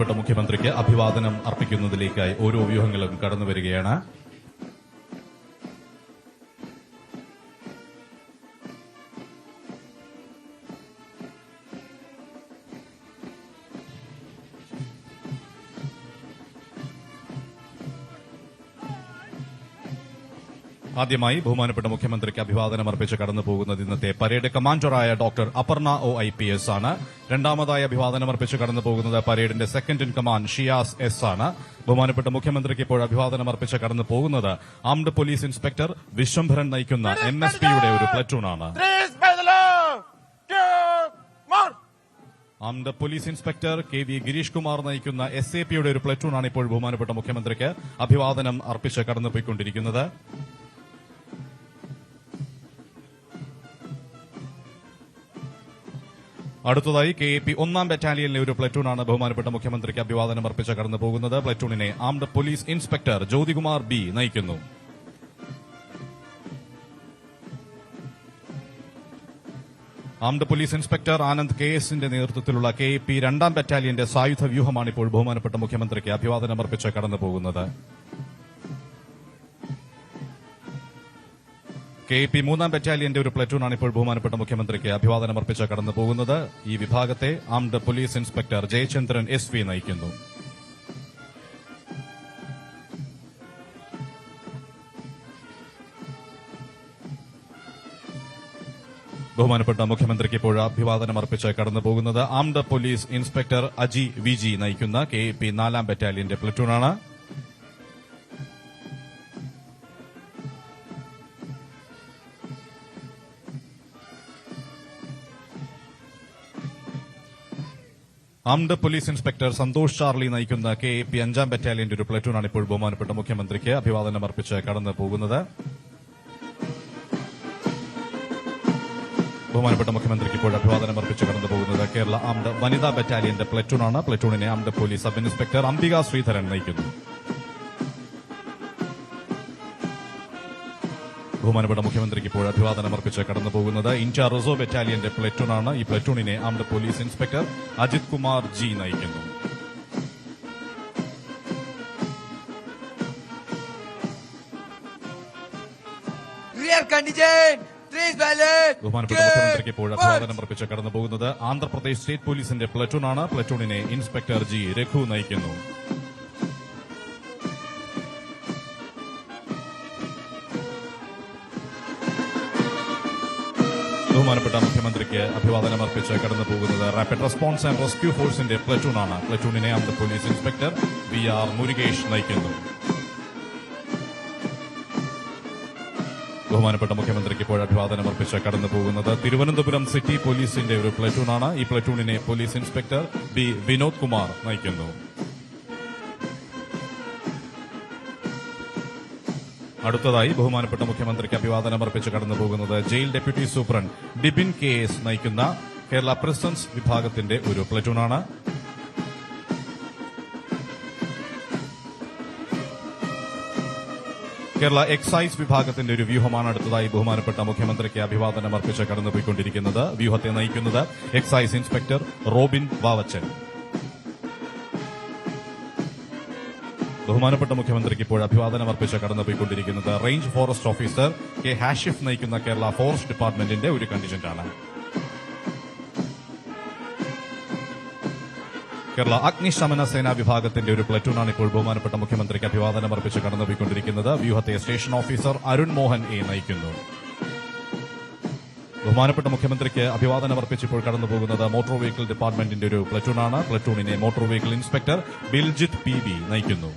ബഹുമാനപ്പെട്ട മുഖ്യമന്ത്രിക്ക് അഭിവാദനം അർപ്പിക്കുന്നതിലേക്കായി ഓരോ വ്യൂഹങ്ങളും കടന്നുവരികയാണ്. ആദ്യമായി ബഹുമാനപ്പെട്ട മുഖ്യമന്ത്രിക്ക് അഭിവാദനം അർപ്പിച്ച് കടന്നു പോകുന്നത് ഇന്നത്തെ പരേഡ് കമാൻഡറായ ഡോക്ടർ അപർണ OIPS ആണ്. രണ്ടാമതായി അഭിവാദനം അർപ്പിച്ച് കടന്നു പോകുന്നത് പരേഡിന്റെ second in command Shiyas S ആണ്. ബഹുമാനപ്പെട്ട മുഖ്യമന്ത്രിക്ക് ഇപ്പോൾ അഭിവാദനം അർപ്പിച്ച് കടന്നു പോകുന്നത് ആംഡ് പോലീസ് ഇൻസ്പെക്ടർ വിശ്വംഭരൻ നയിക്കുന്ന MSPയുടെ ഒരു പ്ലറ്റൂണാണ്. Armed police inspector KV Girish Kumar നയിക്കുന്ന SAPയുടെ ഒരു പ്ലറ്റൂണാണ് ഇപ്പോൾ ബഹുമാനപ്പെട്ട മുഖ്യമന്ത്രിക്ക് അഭിവാദനം അർപ്പിച്ച് കടന്നുപോയിക്കൊണ്ടിരിക്കുന്നത്. അടുത്തതായി KAP 1ാം ബറ്റാലിയനിലെ ഒരു പ്ലറ്റൂണാണ് ബഹുമാനപ്പെട്ട മുഖ്യമന്ത്രിക്ക് അഭിവാദനം അർപ്പിച്ച് കടന്നു പോകുന്നത്. പ്ലറ്റൂണിനെ armed police inspector Jyothikumar B നയിക്കുന്നു. ആംഡ് പോലീസ് ഇൻസ്പെക്ടർ ആനന്ദ് KSന്റെ നേതൃത്വത്തിലുള്ള KAP 2ാം ബറ്റാലിയന്റെ സായുധ വ്യൂഹമാണ് ഇപ്പോൾ ബഹുമാനപ്പെട്ട മുഖ്യമന്ത്രിക്ക് അഭിവാദനം അർപ്പിച്ച് കടന്നു പോകുന്നത്. KAP 3ാം ബറ്റാലിയന്റെ ഒരു പ്ലറ്റൂണാണ് ഇപ്പോൾ ബഹുമാനപ്പെട്ട മുഖ്യമന്ത്രിക്ക് അഭിവാദനം അർപ്പിച്ച് കടന്നു പോകുന്നത്. ഈ വിഭാഗത്തെ armed police inspector Jayachandran SV നയിക്കുന്നു. ബഹുമാനപ്പെട്ട മുഖ്യമന്ത്രിക്ക് ഇപ്പോൾ അഭിവാദനം അർപ്പിച്ച് കടന്നു പോകുന്നത് armed police inspector Aji VG നയിക്കുന്ന KAP 4ാം ബറ്റാലിയന്റെ പ്ലറ്റൂണാണ്. Armed police inspector Santhosh Charlie നയിക്കുന്ന KAP 5ാം ബറ്റാലിയന്റെ ഒരു പ്ലറ്റൂണാണ് ഇപ്പോൾ ബഹുമാനപ്പെട്ട മുഖ്യമന്ത്രിക്ക് അഭിവാദനം അർപ്പിച്ച് കടന്നു പോകുന്നത്. ബഹുമാനപ്പെട്ട മുഖ്യമന്ത്രിക്ക് ഇപ്പോൾ അഭിവാദനം അർപ്പിച്ച് കടന്നു പോകുന്നത് കേരള ആംഡ് വനിതാ ബറ്റാലിയന്റെ പ്ലറ്റൂണാണ്. പ്ലറ്റൂണിനെ armed police sub inspector Ambika Sreedharan നയിക്കുന്നു. ബഹുമാനപ്പെട്ട മുഖ്യമന്ത്രിക്ക് ഇപ്പോൾ അഭിവാദനം അർപ്പിച്ച് കടന്നു പോകുന്നത് ഇന്ത്യ റിസർവ് ബറ്റാലിയന്റെ പ്ലറ്റൂണാണ്. ഈ പ്ലറ്റൂണിനെ armed police inspector Ajith Kumar G നയിക്കുന്നു. ബഹുമാനപ്പെട്ട മുഖ്യമന്ത്രിക്ക് ഇപ്പോൾ അഭിവാദനം അർപ്പിച്ച് കടന്നു പോകുന്നത് ആന്ധ്രാപ്രദേശ് സ്റ്റേറ്റ് പോലീസിന്റെ പ്ലറ്റൂണാണ്. പ്ലറ്റൂണിനെ ഇൻസ്പെക്ടർ G രഘു നയിക്കുന്നു. ബഹുമാനപ്പെട്ട മുഖ്യമന്ത്രിക്ക് അഭിവാദനം അർപ്പിച്ച് കടന്നു പോകുന്നത് റാപ്പിഡ് റെസ്പോൺസ് ആൻഡ് റെസ്ക്യൂ ഫോഴ്സിന്റെ പ്ലറ്റൂണാണ്. പ്ലറ്റൂണിനെ armed police inspector VR Murukesh നയിക്കുന്നു. ബഹുമാനപ്പെട്ട മുഖ്യമന്ത്രിക്ക് ഇപ്പോൾ അഭിവാദനം അർപ്പിച്ച് കടന്നു പോകുന്നത് തിരുവനന്തപുരം സിറ്റി പോലീസിന്റെ ഒരു പ്ലറ്റൂണാണ്. ഈ പ്ലറ്റൂണിനെ police inspector B Vinod Kumar നയിക്കുന്നു. അടുത്തതായി ബഹുമാനപ്പെട്ട മുഖ്യമന്ത്രിക്ക് അഭിവാദനം അർപ്പിച്ച് കടന്നു പോകുന്നത് jail deputy superintendent Dibin KS നയിക്കുന്ന കേരള പ്രിസൺസ് വിഭാഗത്തിന്റെ ഒരു പ്ലറ്റൂണാണ്. കേരള എക്സൈസ് വിഭാഗത്തിന്റെ ഒരു വ്യൂഹമാണ് അടുത്തതായി ബഹുമാനപ്പെട്ട മുഖ്യമന്ത്രിക്ക് അഭിവാദനം അർപ്പിച്ച് കടന്നുപോയിക്കൊണ്ടിരിക്കുന്നത്. വ്യൂഹത്തെ നയിക്കുന്നത് എക്സൈസ് ഇൻസ്പെക്ടർ റോബിൻ വാവച്ചൻ. ബഹുമാനപ്പെട്ട മുഖ്യമന്ത്രിക്ക് ഇപ്പോൾ അഭിവാദനം അർപ്പിച്ച് കടന്നുപോയിക്കൊണ്ടിരിക്കുന്നത് range forest officer K Hashif നയിക്കുന്ന കേരള ഫോറസ്റ്റ് ഡിപ്പാർട്ട്മെന്റിന്റെ ഒരു കണ്ടിജന്റാണ്. കേരള അഗ്നിശമന സേനാ വിഭാഗത്തിന്റെ ഒരു പ്ലറ്റൂണാണ് ഇപ്പോൾ ബഹുമാനപ്പെട്ട മുഖ്യമന്ത്രിക്ക് അഭിവാദനം അർപ്പിച്ച് കടന്നുപോയിക്കൊണ്ടിരിക്കുന്നത്. വ്യൂഹത്തെ station officer Arun Mohan A നയിക്കുന്നു. ബഹുമാനപ്പെട്ട മുഖ്യമന്ത്രിക്ക് അഭിവാദനം അർപ്പിച്ചിപ്പോൾ കടന്നുപോകുന്നത് മോട്ടോർ വെഹിക്കിൾ ഡിപ്പാർട്ട്മെന്റിന്റെ ഒരു പ്ലറ്റൂണാണ്. പ്ലറ്റൂണിനെ മോട്ടോർ വെഹിക്കിൾ ഇൻസ്പെക്ടർ ബിൽജിത്ത് PB നയിക്കുന്നു.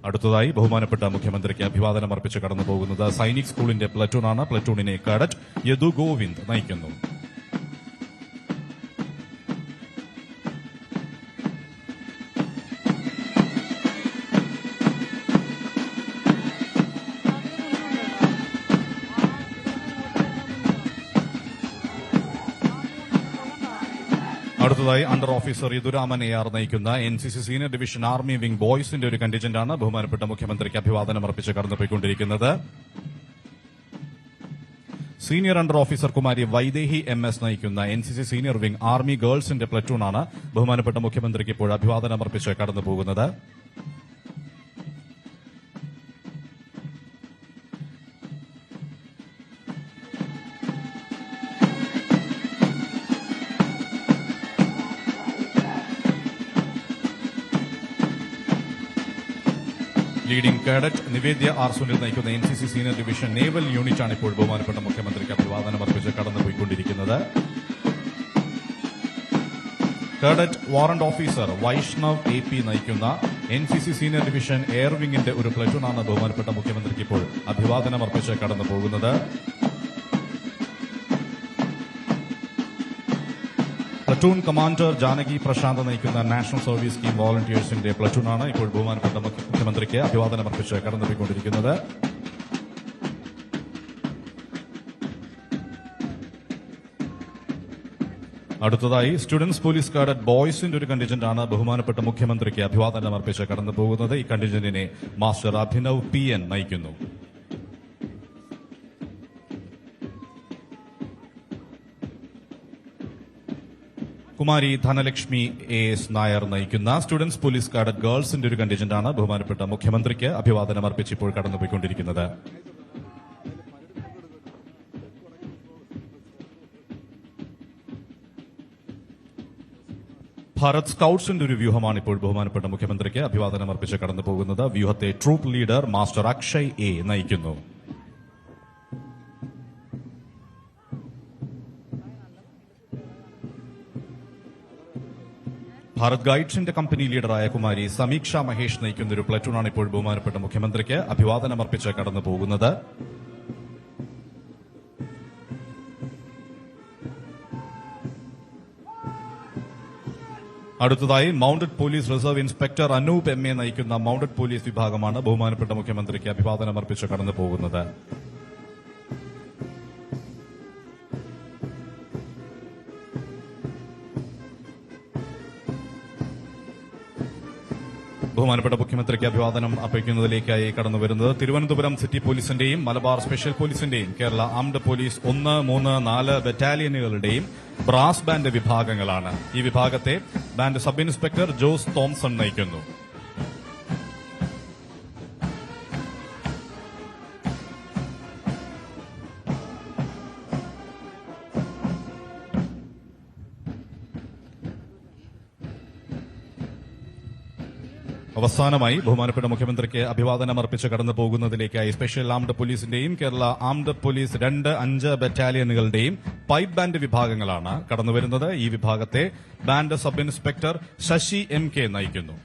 അടുത്തതായി ബഹുമാനപ്പെട്ട മുഖ്യമന്ത്രിക്ക് അഭിവാദനം അർപ്പിച്ച് കടന്നു പോകുന്നത് സൈനിക് സ്കൂളിന്റെ പ്ലറ്റൂണാണ്. പ്ലറ്റൂണിനെ കാഡറ്റ് യദു ഗോവിന്ദ് നയിക്കുന്നു. അടുത്തതായി അണ്ടർ ഓഫീസർ യദുരാമൻ AR നയിക്കുന്ന NCC senior division army wing ബോയ്സിന്റെ ഒരു കണ്ടിജന്റാണ് ബഹുമാനപ്പെട്ട മുഖ്യമന്ത്രിക്ക് അഭിവാദനം അർപ്പിച്ച് കടന്നുപോയിക്കൊണ്ടിരിക്കുന്നത്. സീനിയർ അണ്ടർ ഓഫീസർ കുമാരി വൈദേഹി MS നയിക്കുന്ന NCC സീനിയർ വിംഗ് ആർമി ഗേൾസിന്റെ പ്ലറ്റൂണാണ് ബഹുമാനപ്പെട്ട മുഖ്യമന്ത്രിക്ക് ഇപ്പോൾ അഭിവാദനമർപ്പിച്ച് കടന്നുപോകുന്നത്. Leading cadet Nivedya R Sunil നയിക്കുന്ന NCC സീനിയർ ഡിവിഷൻ നേവൽ യൂണിറ്റാണ് ഇപ്പോൾ ബഹുമാനപ്പെട്ട മുഖ്യമന്ത്രിക്ക് അഭിവാദനമർപ്പിച്ച് കടന്നുപോയിക്കൊണ്ടിരിക്കുന്നത്. Cadet warrant officer Vaishnav AP നയിക്കുന്ന NCC സീനിയർ ഡിവിഷൻ എയർ വിംഗിന്റെ ഒരു പ്ലറ്റൂണാണ് ബഹുമാനപ്പെട്ട മുഖ്യമന്ത്രിക്ക് ഇപ്പോൾ അഭിവാദനമർപ്പിച്ച് കടന്നുപോകുന്നത്. പ്ലറ്റൂൺ കമാൻഡർ ജാനകി പ്രശാന്ത് നയിക്കുന്ന നാഷണൽ സർവീസ് സ്കീം വോളണ്ടിയേഴ്സിന്റെ പ്ലറ്റൂണാണ് ഇപ്പോൾ ബഹുമാനപ്പെട്ട മുഖ്യമന്ത്രിക്ക് അഭിവാദനമർപ്പിച്ച് കടന്നുപോയിക്കൊണ്ടിരിക്കുന്നത്. അടുത്തതായി സ്റ്റുഡൻസ് പോലീസ് കാഡറ്റ് ബോയ്സിന്റെ ഒരു കണ്ടിജന്റാണ് ബഹുമാനപ്പെട്ട മുഖ്യമന്ത്രിക്ക് അഭിവാദനമർപ്പിച്ച് കടന്നുപോകുന്നത്. ഈ കണ്ടിജന്റിനെ മാസ്റ്റർ അഭിനവ് PN നയിക്കുന്നു. കുമാരി ധനലക്ഷ്മി AS നായർ നയിക്കുന്ന സ്റ്റുഡൻസ് പോലീസ് കാഡറ്റ് ഗേൾസിന്റെ ഒരു കണ്ടിജന്റാണ് ബഹുമാനപ്പെട്ട മുഖ്യമന്ത്രിക്ക് അഭിവാദനമർപ്പിച്ച് ഇപ്പോൾ കടന്നുപോയിക്കൊണ്ടിരിക്കുന്നത്. ഭാരത് സ്കൌട്ട്സിന്റെ ഒരു വ്യൂഹമാണ് ഇപ്പോൾ ബഹുമാനപ്പെട്ട മുഖ്യമന്ത്രിക്ക് അഭിവാദനമർപ്പിച്ച് കടന്നുപോകുന്നത്. വ്യൂഹത്തെ troop leader master Akshay A നയിക്കുന്നു. ഭാരത് ഗൈഡ്സിന്റെ കമ്പനി ലീഡറായ കുമാരി സമീക്ഷ മഹേഷ് നയിക്കുന്ന ഒരു പ്ലറ്റൂണാണ് ഇപ്പോൾ ബഹുമാനപ്പെട്ട മുഖ്യമന്ത്രിക്ക് അഭിവാദനമർപ്പിച്ച് കടന്നുപോകുന്നത്. അടുത്തതായി mounted police reserve inspector Anoop MA നയിക്കുന്ന മൌണ്ടഡ് പോലീസ് വിഭാഗമാണ് ബഹുമാനപ്പെട്ട മുഖ്യമന്ത്രിക്ക് അഭിവാദനമർപ്പിച്ച് കടന്നുപോകുന്നത്. ബഹുമാനപ്പെട്ട മുഖ്യമന്ത്രിക്ക് അഭിവാദനം അർപ്പിക്കുന്നതിലേക്കായി കടന്നുവരുന്നത് തിരുവനന്തപുരം സിറ്റി പോലീസിന്റെയും മലബാർ സ്പെഷ്യൽ പോലീസിന്റെയും കേരള ആംഡ് പോലീസ് 1, 3, 4 ബറ്റാലിയനുകളുടെയും ബ്രാസ് ബാൻഡ് വിഭാഗങ്ങളാണ്. ഈ വിഭാഗത്തെ band sub inspector Jose Thomson നയിക്കുന്നു. അവസാനമായി ബഹുമാനപ്പെട്ട മുഖ്യമന്ത്രിക്ക് അഭിവാദനം അർപ്പിച്ച് കടന്നു പോകുന്നതിലേക്കായി സ്പെഷ്യൽ ആംഡ് പോലീസിന്റെയും കേരള ആംഡ് പോലീസ് 2, 5 ബറ്റാലിയനുകളുടെയും പൈപ്പ് ബാൻഡ് വിഭാഗങ്ങളാണ് കടന്നുവരുന്നത്. ഈ വിഭാഗത്തെ band sub inspector Sasi MK നയിക്കുന്നു.